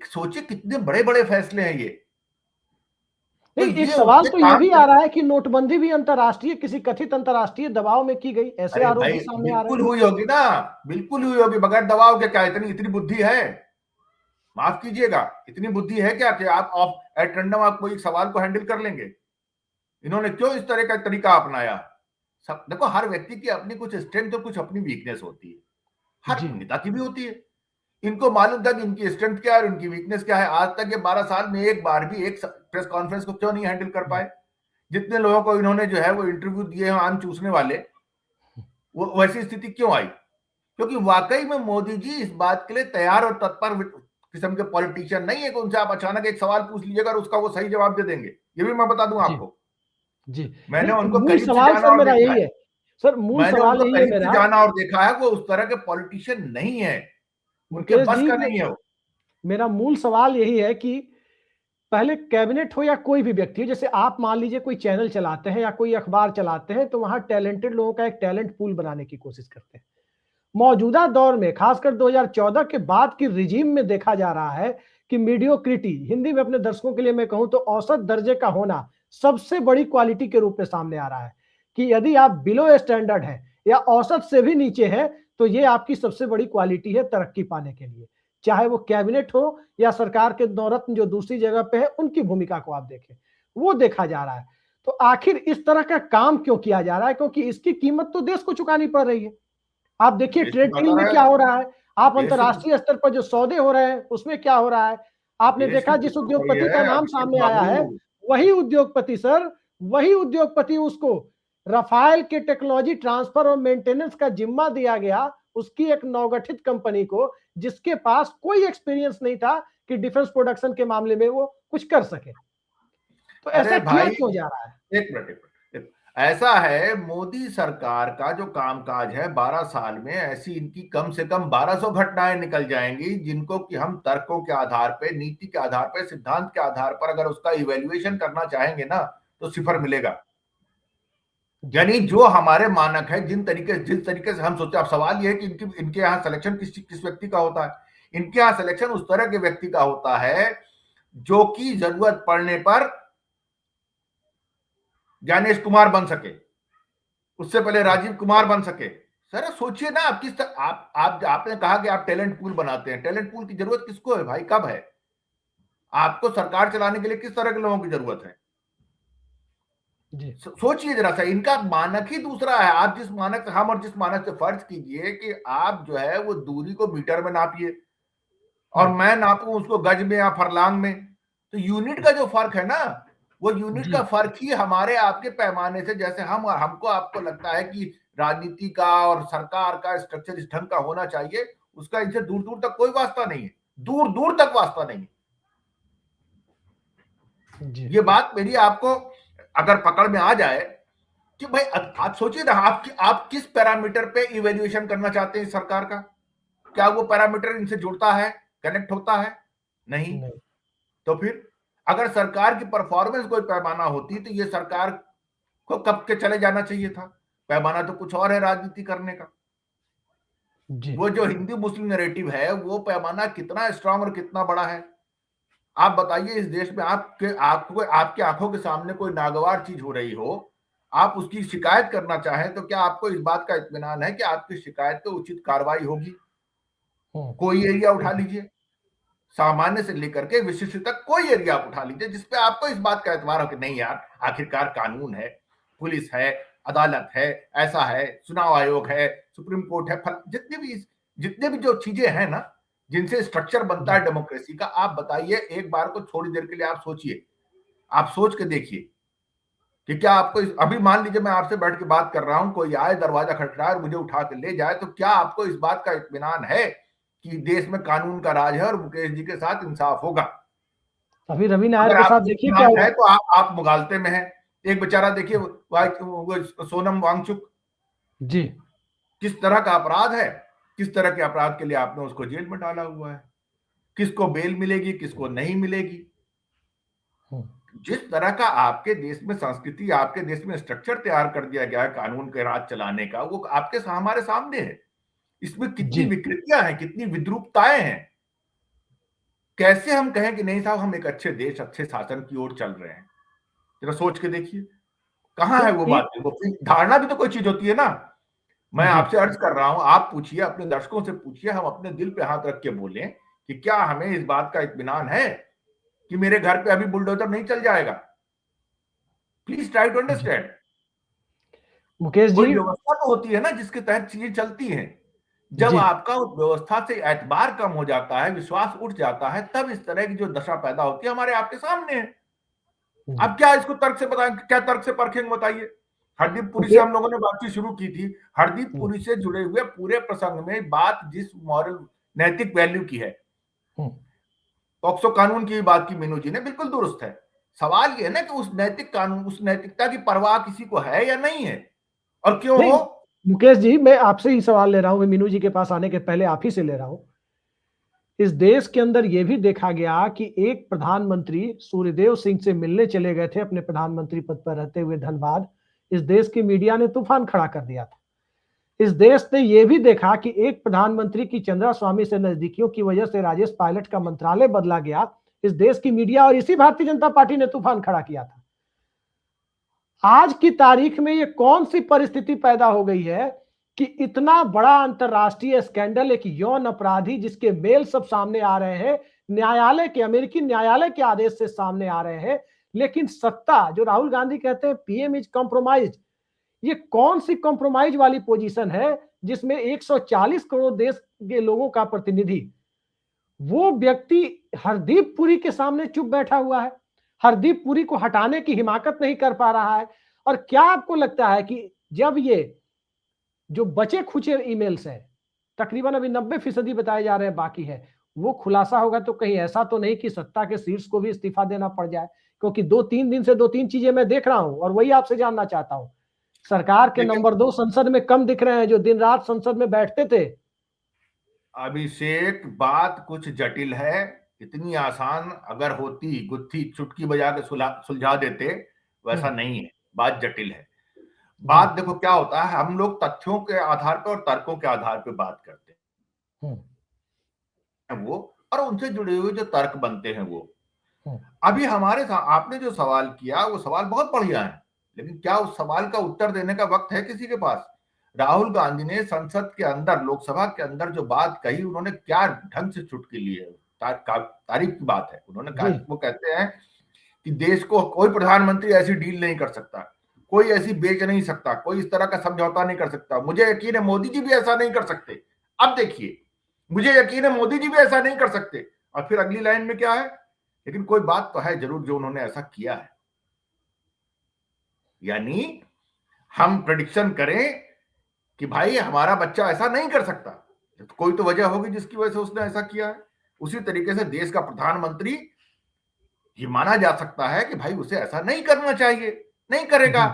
सोचिए कितने बड़े बड़े फैसले हैं ये। तो नहीं, एक ये सवाल उनके तो ये काम भी आ रहा है कि नोटबंदी भी अंतर्राष्ट्रीय, किसी कथित अंतर्राष्ट्रीय दबाव में की गई, ऐसे अरे आरोप भाई भी सामने आ रहे बिल्कुल हैं। हुई होगी ना, बिल्कुल हुई होगी, बगैर दबाव के। क्या इतनी इतनी बुद्धि है? माफ कीजिएगा, इतनी बुद्धि है क्या कि आप ऑफ एट रैंडम आप कोई सवाल को हैंडल कर लेंगे? इन्होंने क्यों इस तरह का तरीका अपनाया? सब देखो, हर व्यक्ति की अपनी कुछ स्ट्रेंथ और कुछ अपनी वीकनेस होती है, हर नेता की भी होती है। इनको मालूम था कि इनकी स्ट्रेंथ क्या है और इनकी वीकनेस क्या है। आज तक ये 12 साल में एक बार भी एक प्रेस कॉन्फ्रेंस को क्यों नहीं हैंडल कर पाए? जितने लोगों को इन्होंने जो है वो इंटरव्यू दिए हैं आम चूसने वाले, वो वैसी स्थिति क्यों आई? क्योंकि वाकई में मोदी जी इस बात के लिए तैयार और तत्पर किस्म के पॉलिटिशियन नहीं है कि उनसे आप अचानक एक सवाल पूछ लीजिएगा और उसका वो सही जवाब दे देंगे। ये भी मैं बता दूं आपको, जी। मैंने नहीं, उनको मूल करीब से सवाल जाना सर और मेरा देखा यही है। है। सर मूल मैंने सवाल उनको यही है करीब से मेरा। जाना और देखा है, वो उस तरह के पॉलिटिशियन नहीं है, उनके मुकेश बस जी, का नहीं है वो। मेरा मूल सवाल यही है कि पहले कैबिनेट हो या कोई भी व्यक्ति हो, जैसे आप मान लीजिए कोई चैनल चलाते हैं या कोई अखबार चलाते हैं, तो वहां टैलेंटेड लोगों का एक टैलेंट पूल बनाने की कोशिश करते हैं। मौजूदा दौर में खासकर 2014 के बाद की रिजीम में देखा जा रहा है कि मीडियोक्रिटी, हिंदी में अपने दर्शकों के लिए मैं कहूं तो औसत दर्जे का होना, सबसे बड़ी क्वालिटी के रूप में सामने आ रहा है। कि यदि आप बिलो स्टैंडर्ड है या औसत से भी नीचे है, तो ये आपकी सबसे बड़ी क्वालिटी है तरक्की पाने के लिए। चाहे वो कैबिनेट हो या सरकार के नौरत्न जो दूसरी जगह पे है, उनकी भूमिका को आप देखें, वो देखा जा रहा है। तो आखिर इस तरह का काम क्यों किया जा रहा है? क्योंकि इसकी कीमत तो देश को चुकानी पड़ रही है। आप देखिए देश की ट्रेड बात डील आ में रहा क्या है, हो रहा है, आप देश अंतर्राष्ट्रीय स्तर पर जो सौदे हो रहे हैं उसमें क्या हो रहा है। आपने देश की देखा जिस बात हो रही उद्योगपति का है नाम अभिषेक सामने आया है, बाबू। वही उद्योगपति सर, वही उद्योगपति उसको राफेल के टेक्नोलॉजी ट्रांसफर और मेंटेनेंस का जिम्मा दिया गया, उसकी एक नवगठित कंपनी को, जिसके पास कोई एक्सपीरियंस नहीं था कि डिफेंस प्रोडक्शन के मामले में वो कुछ कर सके। तो ऐसा अरे किया भाई क्यों जा रहा है? एक मिनट, ऐसा है, मोदी सरकार का जो कामकाज है 12 साल में, ऐसी इनकी कम से कम 1200 घटनाएं निकल जाएंगी जिनको कि हम तर्कों के आधार पे, नीति के आधार पे, सिद्धांत के आधार पर अगर उसका इवेल्युएशन करना चाहेंगे ना, तो सिफर मिलेगा। यानी जो हमारे मानक है, जिस तरीके से हम सोचते हैं, अब सवाल यह है कि इनके यहाँ सिलेक्शन किस व्यक्ति का होता है। इनके यहाँ सिलेक्शन उस तरह के व्यक्ति का होता है जो कि जरूरत पड़ने पर ज्ञानेश कुमार बन सके, उससे पहले राजीव कुमार बन सके। सर सोचिए ना, आप किस आपने कहा कि आप टैलेंट पूल बनाते हैं। टैलेंट पूल की जरूरत किसको है भाई, कब है? आपको सरकार चलाने के लिए किस तरह के लोगों की जरूरत है? सोचिए जरा सा, इनका मानक ही दूसरा है। आप जिस मानक से, हम और जिस मानक से, फर्ज कीजिए कि आप जो है वो दूरी को मीटर में नापिए और मैं नापूं उसको गज में या फरलांग में, तो यूनिट का जो फर्क है ना, वो यूनिट का फर्क ही हमारे आपके पैमाने से, जैसे हमको आपको लगता है कि राजनीति का और सरकार का स्ट्रक्चर इस ढंग का होना चाहिए, उसका इनसे दूर दूर तक कोई वास्ता नहीं है, दूर दूर तक वास्ता नहीं है। ये बात मेरी आपको अगर पकड़ में आ जाए कि भाई आप सोचिए ना, आप किस पैरामीटर पे इवेल्युएशन करना चाहते हैं सरकार का? क्या वो पैरामीटर इनसे जुड़ता है, कनेक्ट होता है? नहीं। तो फिर अगर सरकार की परफॉर्मेंस कोई पैमाना होती तो ये सरकार को कब के चले जाना चाहिए था। पैमाना तो कुछ और है राजनीति करने का। वो जो हिंदू मुस्लिम नैरेटिव है, वो पैमाना कितना स्ट्रांग और कितना बड़ा है। आप बताइए, इस देश में आपके आंखों के सामने कोई नागवार चीज हो रही हो, आप उसकी शिकायत करना चाहें, तो क्या आपको इस बात का इत्मीनान है कि आपकी शिकायत पे उचित कार्रवाई होगी? कोई एरिया उठा लीजिए, सामान्य से लेकर के विशिष्ट तक कोई एरिया आप उठा लीजिए जिसपे आपको इस बात का एतबार हो कि नहीं यार, आखिरकार कानून है, पुलिस है, अदालत है, ऐसा है, चुनाव आयोग है, सुप्रीम कोर्ट है, जितने भी जो चीजें हैं ना, जिनसे स्ट्रक्चर बनता है डेमोक्रेसी का, आप बताइए, एक बार को थोड़ी देर के लिए आप सोचिए, आप सोच के देखिए कि क्या आपको अभी मान लीजिए मैं आपसे बैठ के बात कर रहा हूं, कोई आए, दरवाजा खटखटाए और मुझे उठा के ले जाए, तो क्या आपको इस बात का इत्मीनान है कि देश में कानून का राज है और मुकेश जी के साथ इंसाफ होगा? अभी रवि नायर के साथ देखिए क्या है, तो आप मुगालते में हैं। एक बेचारा देखिए सोनम वांगचुक जी, किस तरह का अपराध है, किस तरह के अपराध के लिए आपने उसको जेल में डाला हुआ है, किसको बेल मिलेगी, किसको नहीं मिलेगी। जिस तरह का आपके देश में संस्कृति, आपके देश में स्ट्रक्चर तैयार कर दिया गया है कानून के राज चलाने का, वो आपके हमारे सामने है। इसमें कितनी विकृतियां हैं, कितनी विद्रूपताएं हैं। कैसे हम कहें कि नहीं साहब, हम एक अच्छे देश, अच्छे शासन की ओर चल रहे हैं? जरा सोच के देखिए, कहां है वो बात? वो धारणा भी तो कोई चीज होती है ना। मैं आपसे अर्ज कर रहा हूं, आप पूछिए, अपने दर्शकों से पूछिए, हम अपने दिल पे हाथ रख के बोलें कि क्या हमें इस बात का इत्मीनान है कि मेरे घर पे अभी बुलडोजर नहीं चल जाएगा? Please try to understand. Mukesh ji, व्यवस्था तो होती है ना जिसके तहत चीजें चलती हैं। जब आपका उस व्यवस्था से एतबार कम हो जाता है, विश्वास उठ जाता है, तब इस तरह की जो दशा पैदा होती है हमारे आपके सामने है। अब क्या इसको तर्क से बताएं, क्या तर्क से परखेंगे बताइए? हरदीप पुरी से हम लोगों ने बातचीत शुरू की थी। हरदीप पुरी से जुड़े हुए पूरे प्रसंग में बात जिस मॉरल, नैतिक वैल्यू की है, पॉक्सो कानून की बात की मीनू जी ने, बिल्कुल दुरुस्त है। सवाल ये है ना कि उस नैतिक कानून, उस नैतिकता की परवाह किसी को है या नहीं है, और क्यों हो? मुकेश जी, मैं आपसे ही सवाल ले रहा हूं, मैं मीनू जी के पास आने के पहले आप ही से ले रहा हूं। इस देश के अंदर यह भी देखा गया कि एक प्रधानमंत्री सूर्यदेव सिंह से मिलने चले गए थे अपने प्रधानमंत्री पद पर रहते हुए धनबाद। इस देश की मीडिया ने तूफान खड़ा कर दिया था। इस देश ने यह भी देखा कि एक प्रधानमंत्री की चंद्रा स्वामी से नजदीकियों की वजह से राजेश पायलट का मंत्रालय बदला गया। इस देश की मीडिया और इसी भारतीय जनता पार्टी ने तूफान खड़ा किया था। आज की तारीख में ये कौन सी परिस्थिति पैदा हो गई है कि इतना बड़ा अंतरराष्ट्रीय स्कैंडल, एक यौन अपराधी जिसके मेल सब सामने आ रहे हैं, न्यायालय के, अमेरिकी न्यायालय के आदेश से सामने आ रहे हैं, लेकिन सत्ता, जो राहुल गांधी कहते हैं पीएम इज कॉम्प्रोमाइज, ये कौन सी कॉम्प्रोमाइज वाली पोजीशन है जिसमें 140 करोड़ देश के लोगों का प्रतिनिधि, वो व्यक्ति हरदीप पुरी के सामने चुप बैठा हुआ है, हरदीप पुरी को हटाने की हिमाकत नहीं कर पा रहा है। और क्या आपको लगता है कि जब ये जो बचे खुचे ईमेल्स हैं, तकरीबन अभी 90% बताए जा रहे हैं बाकी है, वो खुलासा होगा तो कहीं ऐसा तो नहीं कि सत्ता के शीर्ष को भी इस्तीफा देना पड़ जाए? क्योंकि 2-3 दिन से 2-3 चीजें मैं देख रहा हूं और वही आपसे जानना चाहता हूं। सरकार के नंबर 2 संसद में कम दिख रहे हैं जो दिन रात संसद में बैठते थे। अभिषेक, बात कुछ जटिल है। इतनी आसान अगर होती, गुत्थी चुटकी बजा के सुलझा देते, वैसा नहीं है। बात जटिल है। बात देखो क्या होता है, हम लोग तथ्यों के आधार पर और तर्कों के आधार पर बात करते हैं वो, और उनसे जुड़े हुए जो तर्क बनते हैं वो। अभी हमारे साथ आपने जो सवाल किया वो सवाल बहुत बढ़िया है, लेकिन क्या उस सवाल का उत्तर देने का वक्त है किसी के पास? राहुल गांधी ने संसद के अंदर, लोकसभा के अंदर जो बात कही, उन्होंने क्या ढंग से चुटकी ली है, तारीफ की बात है। उन्होंने कहा, वो कहते हैं कि देश को कोई प्रधानमंत्री ऐसी डील नहीं कर सकता, कोई ऐसी बेच नहीं सकता, कोई इस तरह का समझौता नहीं कर सकता। मुझे यकीन है मोदी जी भी ऐसा नहीं कर सकते। अब देखिए, मुझे यकीन है मोदी जी भी ऐसा नहीं कर सकते। और फिर अगली लाइन में क्या है, लेकिन कोई बात तो है जरूर जो उन्होंने ऐसा किया है। यानी हम प्रेडिक्शन करें कि भाई हमारा बच्चा ऐसा नहीं कर सकता, तो कोई तो वजह होगी जिसकी वजह से उसने ऐसा किया है। उसी तरीके से देश का प्रधानमंत्री, ये माना जा सकता है कि भाई उसे ऐसा नहीं करना चाहिए, नहीं करेगा,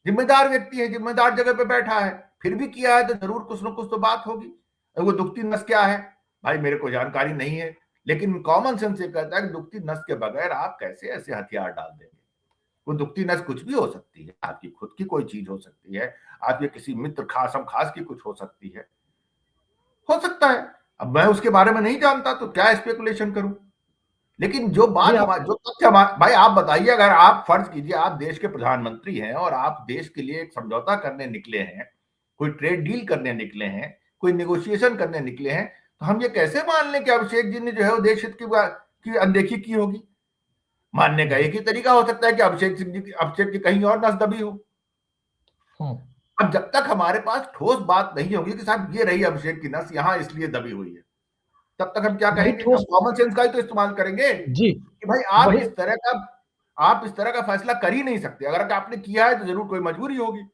जिम्मेदार व्यक्ति है, जिम्मेदार जगह पे बैठा है, फिर भी किया है तो जरूर कुछ ना कुछ तो बात होगी। वो दुखती नस क्या है भाई, मेरे को जानकारी नहीं है, लेकिन कॉमन सेंस ये कहता है कि दुखती नस के बगैर आप कैसे ऐसे हथियार डाल देंगे। वो दुखती नस कुछ भी हो सकती है, आपकी खुद की कोई चीज हो सकती है, आपके किसी मित्र खास की कुछ हो सकती है, हो सकता है। अब मैं उसके बारे में नहीं जानता तो क्या स्पेकुलेशन करूं, लेकिन जो बात जो तथ्य, भाई आप बताइए, अगर आप फर्ज कीजिए आप देश के प्रधानमंत्री हैं और आप देश के लिए एक समझौता करने निकले हैं, कोई ट्रेड डील करने निकले हैं, कोई नेगोशिएशन करने निकले हैं, तो हम ये कैसे मान लें कि अभिषेक जी ने जो है वो देश हित की अनदेखी की होगी? मानने का एक ही तरीका हो सकता है कि अभिषेक जी कहीं और नस दबी हो। अब जब तक हमारे पास ठोस बात नहीं होगी कि साहब ये रही अभिषेक की नस यहां इसलिए दबी हुई है, तब तक हम क्या कहेंगे? हम कॉमन सेंस का ही तो इस्तेमाल करेंगे जी कि भाई आप इस तरह का फैसला कर ही नहीं सकते। अगर आपने किया है तो जरूर कोई मजबूरी होगी।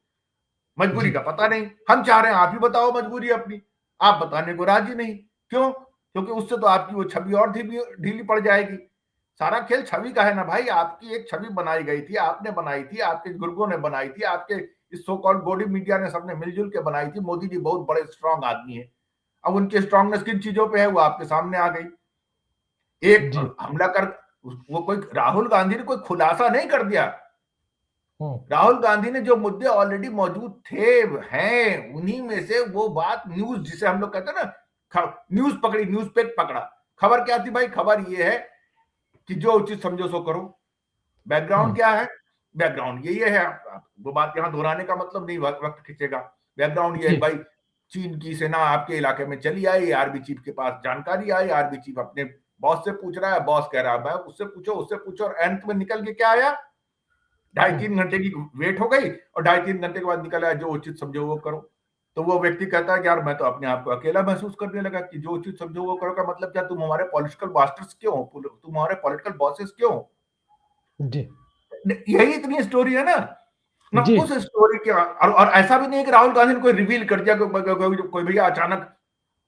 मजबूरी का पता नहीं, हम चाह रहे हैं आप ही बताओ मजबूरी अपनी, आप बताने को राजी नहीं। क्यों? क्योंकि उससे तो आपकी वो छवि और ढीली पड़ जाएगी। सारा खेल छवि का है ना भाई। आपकी एक छवि बनाई गई थी, आपने बनाई थी, आपके गुर्गों ने बनाई थी, आपके इस सो कॉल्ड बॉडी मीडिया ने सबने मिलजुल के बनाई थी। मोदी जी बहुत बड़े स्ट्रांग आदमी है, अब उनके स्ट्रांगनेस किन चीजों पे है वो आपके सामने आ गई। एक हमला कर, वो कोई राहुल गांधी ने कोई खुलासा नहीं कर दिया। राहुल गांधी ने जो मुद्दे ऑलरेडी मौजूद थे हैं, उन्हीं में से वो बात न्यूज, जिसे हम लोग कहते हैं ना, न्यूज पकड़ी, न्यूज पे पकड़ा। खबर क्या थी भाई? खबर ये है कि जो उचित समझो सो करो। बैकग्राउंड क्या है? बैकग्राउंड यही है, वो बात यहां दोहराने का मतलब नहीं, वक्त खींचेगा। बैकग्राउंड ये है भाई, चीन की सेना आपके इलाके में चली आई, आर्मी चीफ के पास जानकारी आई, आर्मी चीफ अपने बॉस से पूछ रहा है, बॉस कह रहा है भाई उससे पूछो, और अंत में निकल के क्या आया? 2.5-3 घंटे की वेट हो गई और 2.5-3 घंटे के बाद निकल आया जो उचित समझो वो करो। तो वो व्यक्ति कहता है कि यार मैं तो अपने आप को अकेला महसूस करने लगा कि जो उचित समझो वो करो का मतलब क्या? तुम हमारे पॉलिटिकल मास्टर्स क्यों हो? तुम हमारे पॉलिटिकल बॉसेस क्यों हो? यही इतनी स्टोरी है ना उस स्टोरी के। और ऐसा भी नहीं है कि राहुल गांधी ने कोई रिवील कर दिया, कोई भैया अचानक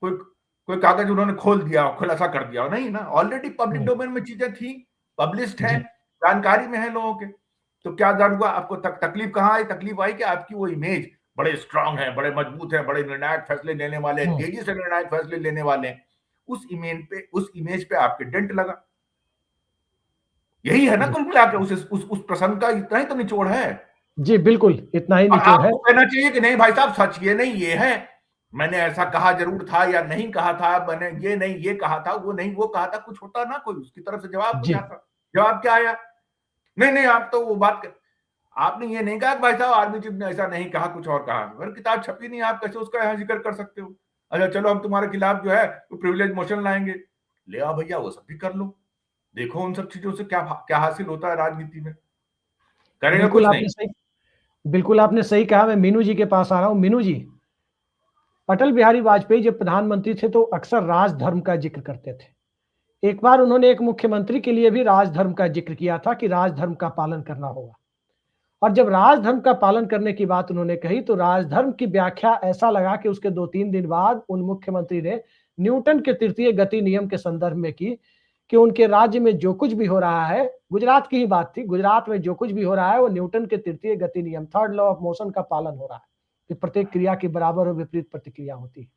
कोई कागज उन्होंने खोल दिया, खुलासा कर दिया, नहीं ना। ऑलरेडी पब्लिक डोमेन में चीजें थी, पब्लिश्ड है, जानकारी में है लोगों के। तो क्या जान हुआ आपको? तकलीफ कहां आई? तकलीफ आई कि आपकी वो इमेज बड़े स्ट्रांग है, बड़े मजबूत है, बड़े निर्णायक फैसले लेने वाले, तेजी से निर्णायक फैसले लेने वाले, उस इमेज पे आपके डेंट लगा। यही है ना कुल मिला के उस प्रसंग का इतना ही तो निचोड़ है। जी बिल्कुल, इतना ही निचोड़ है। कहना चाहिए कि नहीं भाई साहब सच ये नहीं ये है, मैंने ऐसा कहा जरूर था या नहीं कहा था, मैंने ये नहीं ये कहा था, वो नहीं वो कहा था, कुछ होता ना, कोई उसकी तरफ से जवाब नहीं आता। जवाब क्या आया? नहीं आप तो वो बात आपने ये नहीं कहा कि भाई साहब आर्मी चीफ ने ऐसा नहीं कहा, कुछ और कहा। अगर किताब छपी नहीं, आप कैसे उसका यहाँ जिक्र कर सकते हो? अच्छा चलो हम तुम्हारे खिलाफ जो है तो प्रिविलेज मोशन लाएंगे, ले आओ भैया, वो सब भी कर लो, देखो उन सब चीजों से क्या हासिल होता है राजनीति में। करेगा कुछ नहीं। बिल्कुल आपने सही कहा। मैं मीनू जी के पास आ रहा हूं। मीनू जी, अटल बिहारी वाजपेयी जब प्रधानमंत्री थे तो अक्सर राजधर्म का जिक्र करते थे। एक बार उन्होंने एक मुख्यमंत्री के लिए भी राजधर्म का जिक्र किया था कि राजधर्म का पालन करना होगा। और जब राजधर्म का पालन करने की बात उन्होंने कही तो राजधर्म की व्याख्या ऐसा लगा कि उसके 2-3 दिन बाद उन मुख्यमंत्री ने न्यूटन के तृतीय गति नियम के संदर्भ में की कि उनके राज्य में जो कुछ भी हो रहा है, गुजरात की ही बात थी, गुजरात में जो कुछ भी हो रहा है वो न्यूटन के तृतीय गति नियम, थर्ड लॉ ऑफ मोशन का पालन हो रहा है कि प्रत्येक क्रिया की बराबर और विपरीत प्रतिक्रिया होती है।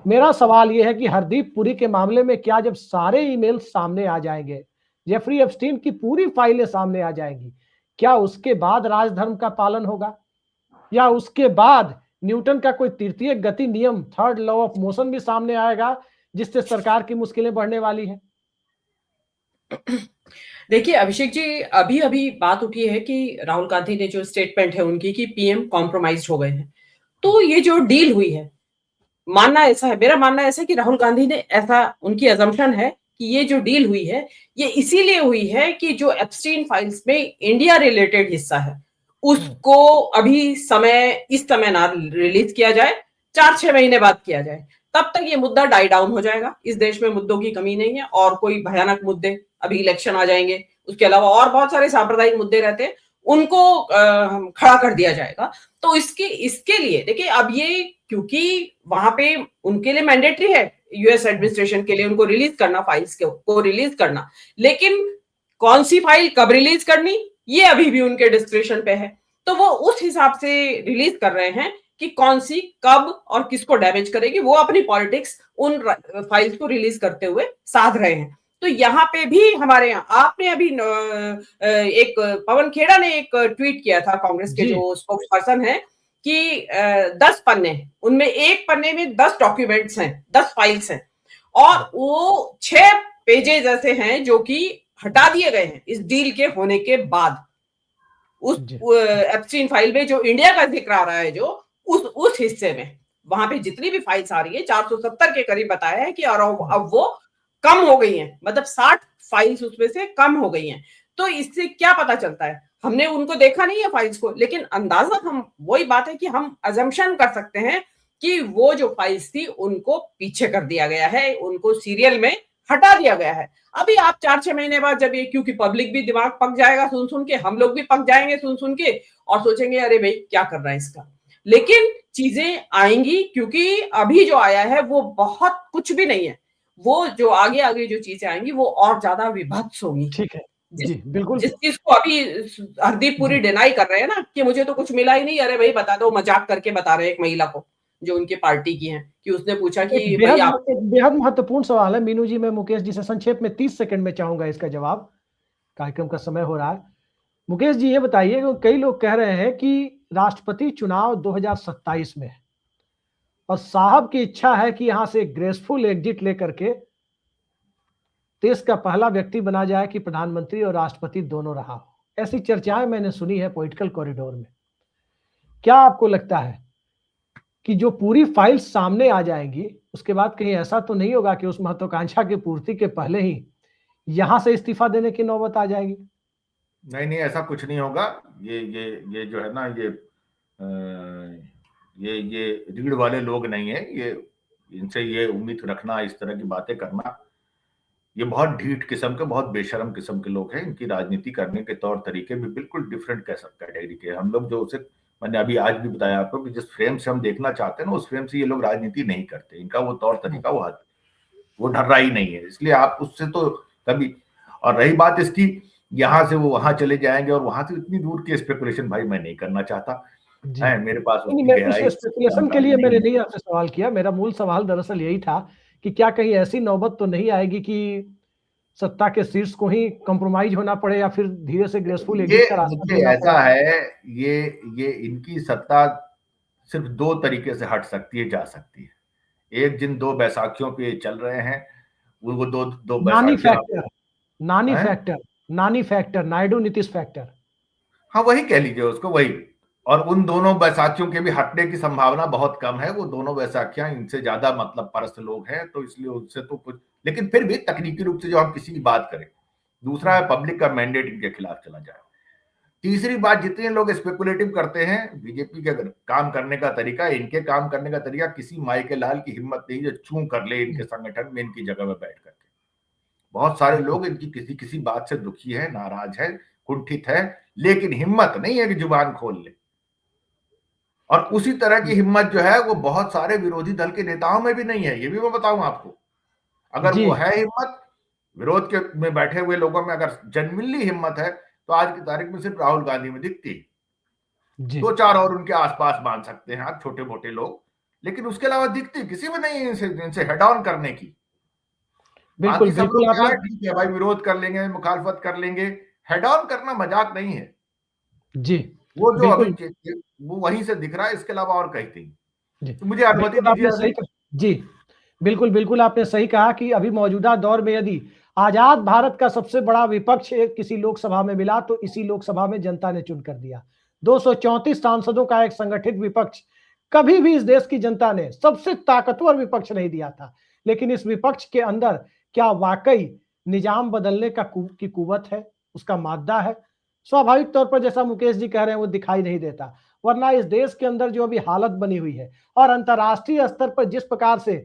मेरा सवाल यह है कि हरदीप पुरी के मामले में क्या जब सारे ईमेल सामने आ जाएंगे, जेफरी एप्स्टीन की पूरी फाइलें सामने आ जाएंगी, क्या उसके बाद राजधर्म का पालन होगा या उसके बाद न्यूटन का कोई तृतीय गति नियम, थर्ड लॉ ऑफ मोशन भी सामने आएगा जिससे सरकार की मुश्किलें बढ़ने वाली हैं? देखिए अभिषेक जी, अभी बात उठी है कि राहुल गांधी ने जो स्टेटमेंट है उनकी कि पीएम कॉम्प्रोमाइज हो गए हैं। तो ये जो डील हुई है, मानना ऐसा है, मेरा मानना ऐसा है कि राहुल गांधी ने ऐसा, उनकी अजम्पशन है कि ये जो डील हुई है ये इसीलिए हुई है कि जो एप्स्टीन फाइल्स में इंडिया रिलेटेड हिस्सा है उसको अभी इस समय ना रिलीज किया जाए, 4-6 महीने बाद किया जाए, तब तक ये मुद्दा डाई डाउन हो जाएगा। इस देश में मुद्दों की कमी नहीं है और कोई भयानक मुद्दे, अभी इलेक्शन आ जाएंगे, उसके अलावा और बहुत सारे सांप्रदायिक मुद्दे रहते हैं, उनको खड़ा कर दिया जाएगा। तो इसके लिए देखिए, अब ये क्योंकि वहां पे उनके लिए मैंडेटरी है, यूएस एडमिनिस्ट्रेशन के लिए उनको रिलीज करना, फाइल्स को रिलीज करना, लेकिन कौन सी फाइल कब रिलीज करनी ये अभी भी उनके डिस्क्रिप्शन पे है। तो वो उस हिसाब से रिलीज कर रहे हैं कि कौन सी कब और किसको डैमेज करेगी, वो अपनी पॉलिटिक्स उन फाइल्स को रिलीज करते हुए साध रहे हैं। तो यहाँ पे भी हमारे यहाँ, आपने अभी एक पवन खेड़ा ने एक ट्वीट किया था, कांग्रेस के जो स्पोक्स पर्सन है, कि 10 पन्ने, उनमें एक पन्ने में 10 डॉक्यूमेंट्स हैं, 10 फाइल्स हैं, और वो 6 पेजेस ऐसे हैं जो कि हटा दिए गए हैं इस डील के होने के बाद। उस एप्स्टीन फाइल में जो इंडिया का जिक्र आ रहा है, जो उस हिस्से में वहां पे जितनी भी फाइल्स आ रही है 470 के करीब बताया है कि और अब वो कम हो गई हैं, मतलब 60 फाइल्स उसमें से कम हो गई हैं। तो इससे क्या पता चलता है, हमने उनको देखा नहीं है फाइल्स को, लेकिन अंदाजा हम, वही बात है कि हम अजम्पशन कर सकते हैं कि वो जो फाइल्स थी उनको पीछे कर दिया गया है, उनको सीरियल में हटा दिया गया है। अभी आप 4-6 महीने बाद जब ये, क्योंकि पब्लिक भी दिमाग पक जाएगा सुन सुन के, हम लोग भी पक जाएंगे सुन सुन के और सोचेंगे अरे भाई क्या कर रहा है इसका, लेकिन चीजें आएंगी, क्योंकि अभी जो आया है वो बहुत कुछ भी नहीं है, वो जो आगे आगे जो चीजें आएंगी वो और ज्यादा विभत्स होंगी। ठीक है जी, बिल्कुल। जिस चीज को अभी हरदीप पुरी डिनाई कर रहे हैं ना कि मुझे तो कुछ मिला ही नहीं, अरे भाई बता दो, मजाक करके बता रहे हैं एक महिला को जो उनकी पार्टी की है, कि उसने पूछा कि एक भाई आप, बेहद महत्वपूर्ण सवाल है मीनू जी। मैं मुकेश जी से संक्षेप में 30 सेकंड में चाहूंगा इसका जवाब, कार्यक्रम का समय हो रहा है। मुकेश जी ये बताइए, कई लोग कह रहे हैं कि राष्ट्रपति चुनाव 2027 में है और साहब की इच्छा है कि यहां से ग्रेसफुल एग्जिट लेकर के देश का पहला व्यक्ति बना जाए कि प्रधानमंत्री और राष्ट्रपति दोनों रहा हो। ऐसी चर्चाएं मैंने सुनी है पॉलिटिकल कॉरिडोर में। क्या आपको लगता है कि जो पूरी फाइल सामने आ जाएंगी उसके बाद कहीं ऐसा तो नहीं होगा कि उस महत्वाकांक्षा की पूर्ति के पहले ही यहां से इस्तीफा देने की नौबत आ जाएगी? नहीं नहीं, ऐसा कुछ नहीं होगा। ये जो है ना, ये रीढ़ वाले लोग नहीं है, ये इनसे ये उम्मीद रखना, इस तरह की बातें करना, ये बहुत ढीठ किस्म के, बहुत बेशरम किस्म के लोग हैं। इनकी राजनीति करने के तौर तरीके भी बिल्कुल डिफरेंट कैटेगरी के। हम लोग जो उसे, मैंने अभी आज भी बताया आपको कि जिस फ्रेम से हम देखना चाहते हैं ना, उस फ्रेम से ये लोग राजनीति नहीं करते। इनका वो तौर तरीका वो ढर्रा ही नहीं है, इसलिए आप उससे तो कभी। और रही बात इसकी, यहाँ से वो वहां चले जाएंगे और वहां से इतनी दूर की स्पेकुलेशन भाई मैं नहीं करना चाहता है, मेरे पास नहीं, उतनी मैं उस स्पेकुलेशन के लिए मैंने नहीं आपसे सवाल किया। मेरा मूल सवाल दरअसल यही था कि क्या कहीं ऐसी नौबत तो नहीं आएगी कि सत्ता के शीर्ष को ही कॉम्प्रोमाइज होना पड़े या फिर धीरे से ग्रेसफुल एग्जिट का रास्ता ढूंढना ऐसा पड़े? है, ये इनकी सत्ता सिर्फ दो तरीके से हट सकती है, जा सकती है। एक, जिन दो बैसाखियों पे चल रहे हैं, वो दो नानी बैसाखियां, फैक्टर, नायडू नीतीश फैक्टर। हाँ वही कह लीजिए उसको, वही। और उन दोनों बैसाखियों के भी हटने की संभावना बहुत कम है। वो दोनों बैसाखियां इनसे ज्यादा मतलब परस्त लोग हैं, तो इसलिए उनसे तो कुछ, लेकिन फिर भी तकनीकी रूप से जो हम किसी की बात करें। दूसरा है, पब्लिक का मैंडेट इनके खिलाफ चला जाए। तीसरी बात, जितने लोग स्पेकुलेटिव करते हैं बीजेपी के काम करने का तरीका, इनके काम करने का तरीका, किसी माई के लाल की हिम्मत नहीं जो चूं कर ले इनके संगठन में, इनकी जगह में बैठ करके। बहुत सारे लोग इनकी किसी बात से दुखी है, नाराज है, कुंठित है, लेकिन हिम्मत नहीं है कि जुबान खोल ले। और उसी तरह की हिम्मत जो है वो बहुत सारे विरोधी दल के नेताओं में भी नहीं है, ये भी मैं बताऊं आपको। अगर वो है हिम्मत, विरोध के में बैठे हुए लोगों में अगर जेन्युइनली हिम्मत है, तो आज की तारीख में सिर्फ राहुल गांधी में दिखती है। 2-4 और उनके आसपास मान सकते हैं आप, छोटे मोटे लोग, लेकिन उसके अलावा दिखती किसी में नहीं है इनसे हेड ऑन करने की। बिल्कुल बिल्कुल, आपने ठीक है भाई, विरोध कर लेंगे, मुखालफत कर लेंगे, हेड ऑन करना मजाक नहीं है जी। वो जो अभी वो वहीं से दिख रहा है, इसके अलावा और कहीं नहीं। तो मुझे अनुमति दीजिए। जी बिल्कुल बिल्कुल, आपने सही कहा कि अभी मौजूदा दौर में यदि आजाद भारत का सबसे बड़ा विपक्ष किसी लोकसभा में मिला तो इसी लोकसभा में जनता ने चुन कर दिया। 234 सांसदों का एक संगठित विपक्ष कभी भी इस देश की जनता ने सबसे ताकतवर विपक्ष नहीं दिया था। लेकिन इस विपक्ष के अंदर क्या वाकई निजाम बदलने की कुव्वत है, उसका मादा है? स्वाभाविक तौर पर जैसा मुकेश जी कह रहे हैं वो दिखाई नहीं देता, वरना इस देश के अंदर जो अभी हालत बनी हुई है और अंतर्राष्ट्रीय स्तर पर जिस प्रकार से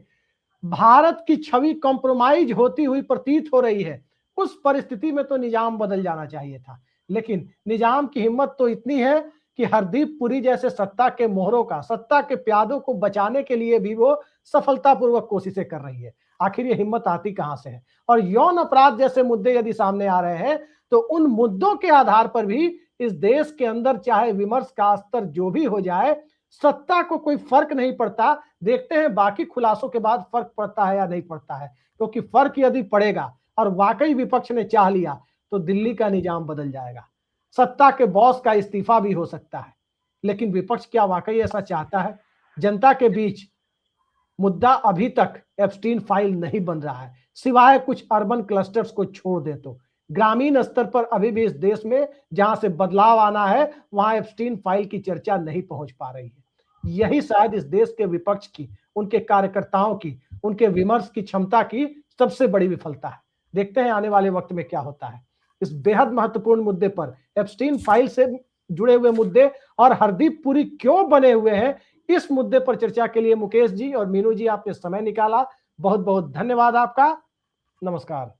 भारत की छवि कॉम्प्रोमाइज होती हुई प्रतीत हो रही है, उस परिस्थिति में तो निजाम बदल जाना चाहिए था। लेकिन निजाम की हिम्मत तो इतनी है कि हरदीप पुरी जैसे सत्ता के मोहरों का, सत्ता के प्यादों को बचाने के लिए भी वो सफलतापूर्वक कोशिशें कर रही है। आखिर ये हिम्मत आती कहां से है? और यौन अपराध जैसे मुद्दे यदि सामने आ रहे हैं तो उन मुद्दों के आधार पर भी इस देश के अंदर चाहे विमर्श का स्तर जो भी हो जाए, सत्ता को कोई फर्क नहीं पड़ता। देखते हैं बाकी खुलासों के बाद फर्क पड़ता है या नहीं पड़ता है, क्योंकि फर्क यदि पड़ेगा और वाकई विपक्ष ने चाह लिया तो दिल्ली का निजाम बदल जाएगा, सत्ता के बॉस का इस्तीफा भी हो सकता है। लेकिन विपक्ष क्या वाकई ऐसा चाहता है? जनता के बीच मुद्दा अभी तक एप्स्टीन फाइल नहीं बन रहा है, सिवाय कुछ अर्बन क्लस्टर्स को छोड़ दे तो ग्रामीण स्तर पर अभी भी इस देश में जहां से बदलाव आना है वहां एप्स्टीन फाइल की चर्चा नहीं पहुंच पा रही है। यही शायद इस देश के विपक्ष की, उनके कार्यकर्ताओं की, उनके विमर्श की क्षमता की सबसे बड़ी विफलता है। देखते हैं आने वाले वक्त में क्या होता है। इस बेहद महत्वपूर्ण मुद्दे पर, एप्स्टीन फाइल से जुड़े हुए मुद्दे और हरदीप पुरी क्यों बने हुए हैं, इस मुद्दे पर चर्चा के लिए मुकेश जी और मीनू जी आपने समय निकाला, बहुत बहुत धन्यवाद आपका। नमस्कार।